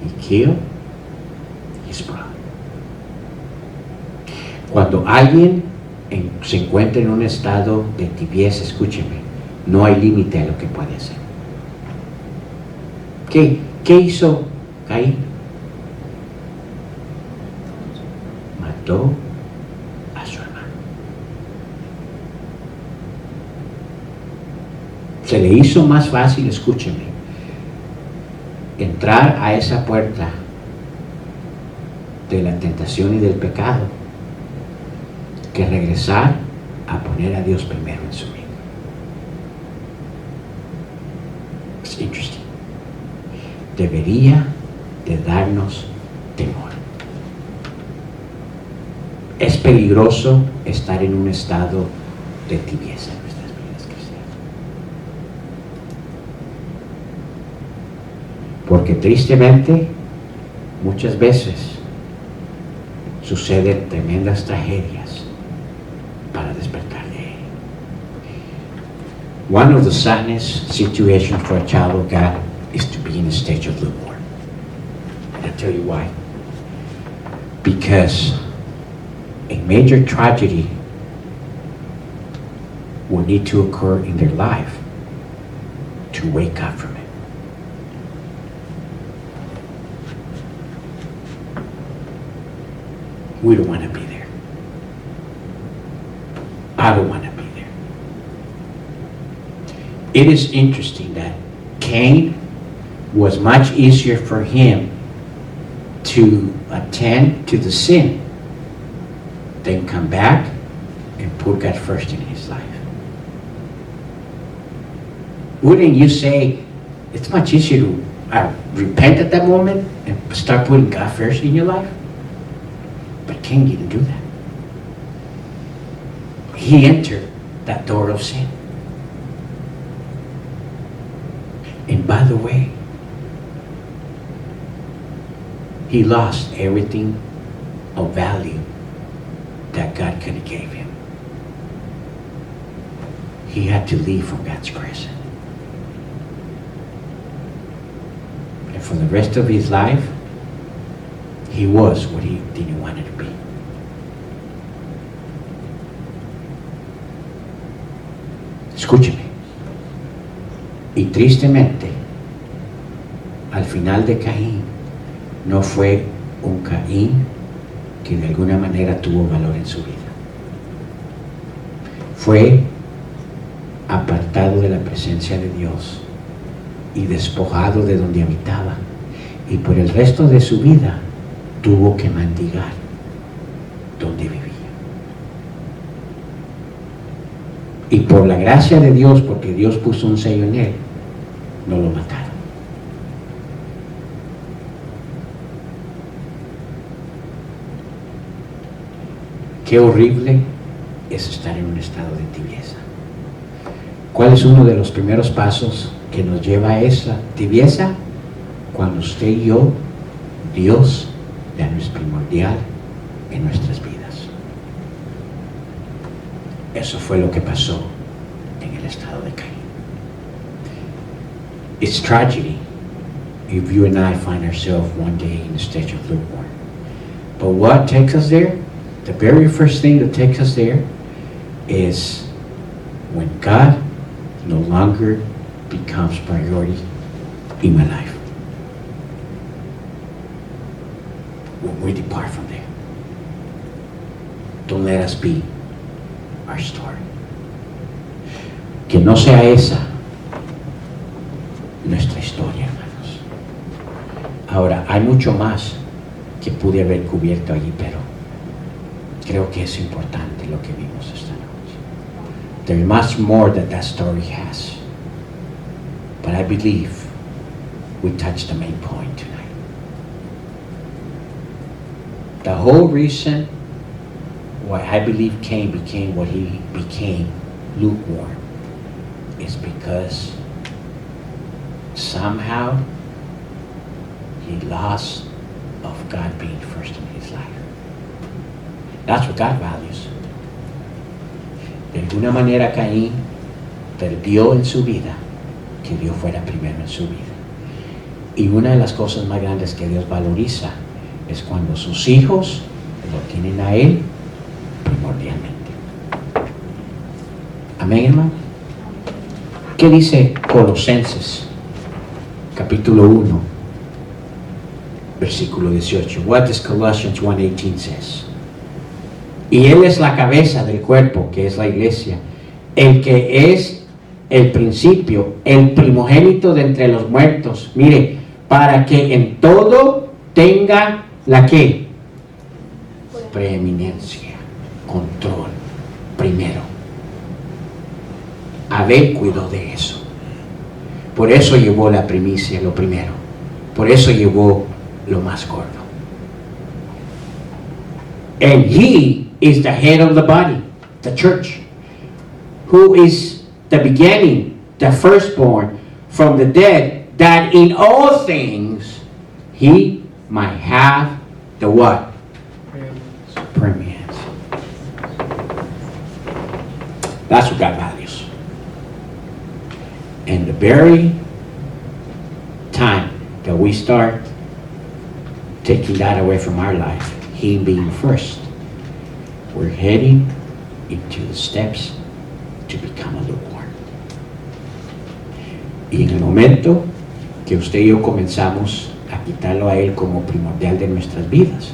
He killed his brother. Cuando alguien se encuentra en un estado de tibieza, escúcheme, no hay límite a lo que puede hacer. ¿Qué hizo Caín? Mató a su hermano. Se le hizo más fácil, escúcheme, entrar a esa puerta de la tentación y del pecado que regresar a poner a Dios primero en su vida. debería de darnos temor. Es peligroso estar en un estado de tibieza en nuestras vidas cristianas. Porque tristemente, muchas veces suceden tremendas tragedias para despertar de él. One of the saddest situations for a child of God is to be in a stage of lukewarm. And I'll tell you why. Because a major tragedy will need to occur in their life to wake up from it. We don't want to be there. I don't want to be there. It is interesting that Cain was much easier for him to attend to the sin than come back and put God first in his life. Wouldn't you say it's much easier to repent at that moment and start putting God first in your life? But Cain didn't do that. He entered that door of sin. And by the way, he lost everything of value that God could have gave him. He had to leave from God's presence. And for the rest of his life, he was what he didn't want to be. Escúcheme. Y tristemente, al final de Caín, no fue un Caín que de alguna manera tuvo valor en su vida. Fue apartado de la presencia de Dios y despojado de donde habitaba, y por el resto de su vida tuvo que mendigar donde vivía. Y por la gracia de Dios, porque Dios puso un sello en él, no lo mataron. Qué horrible es estar en un estado de tibieza. ¿Cuál es uno de los primeros pasos que nos lleva a esa tibieza? Cuando usted y yo, Dios ya no es primordial en nuestras vidas. Eso fue lo que pasó en el estado de Caín. It's tragedy if you and I find ourselves one day in the stage of lukewarm. But what takes us there? The very first thing that takes us there is when God no longer becomes priority in my life. When we depart from there. Don't let us be our story. Que no sea esa nuestra historia, hermanos. Ahora, hay mucho más que pude haber cubierto allí, pero creo que es importante lo que vimos esta noche. There's much more that story has. But I believe we touched the main point tonight. The whole reason why I believe Cain became what he became, lukewarm, is because somehow he lost of God being first in his life. That's what God values. De alguna manera Caín perdió en su vida que Dios fuera primero en su vida. Y una de las cosas más grandes que Dios valoriza es cuando sus hijos lo tienen a Él primordialmente. Amén, hermano. ¿Qué dice Colosenses, capítulo 1, versículo 18? What does Colossians 1:18 says? Y Él es la cabeza del cuerpo, que es la iglesia, el que es el principio, el primogénito de entre los muertos. Mire, para que en todo tenga la que preeminencia, control, primero. Abel cuidó de eso. Por eso llevó la primicia, lo primero, Por eso llevó lo más gordo. And he is the head of the body, the church, who is the beginning, the firstborn from the dead, that in all things he might have the what? Preeminence. That's what God values. And the very time that we start taking that away from our life, He being first, we're heading into the steps to become a lukewarm. Y en el momento que usted y yo comenzamos a quitarlo a Él como primordial de nuestras vidas,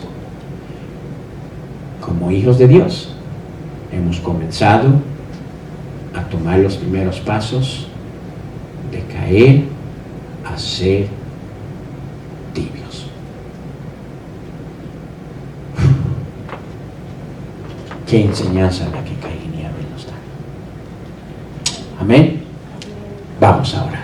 como hijos de Dios, hemos comenzado a tomar los primeros pasos de caer a ser tibios. Qué enseñanza la que Caín y Abel nos dan. Amén. Vamos ahora.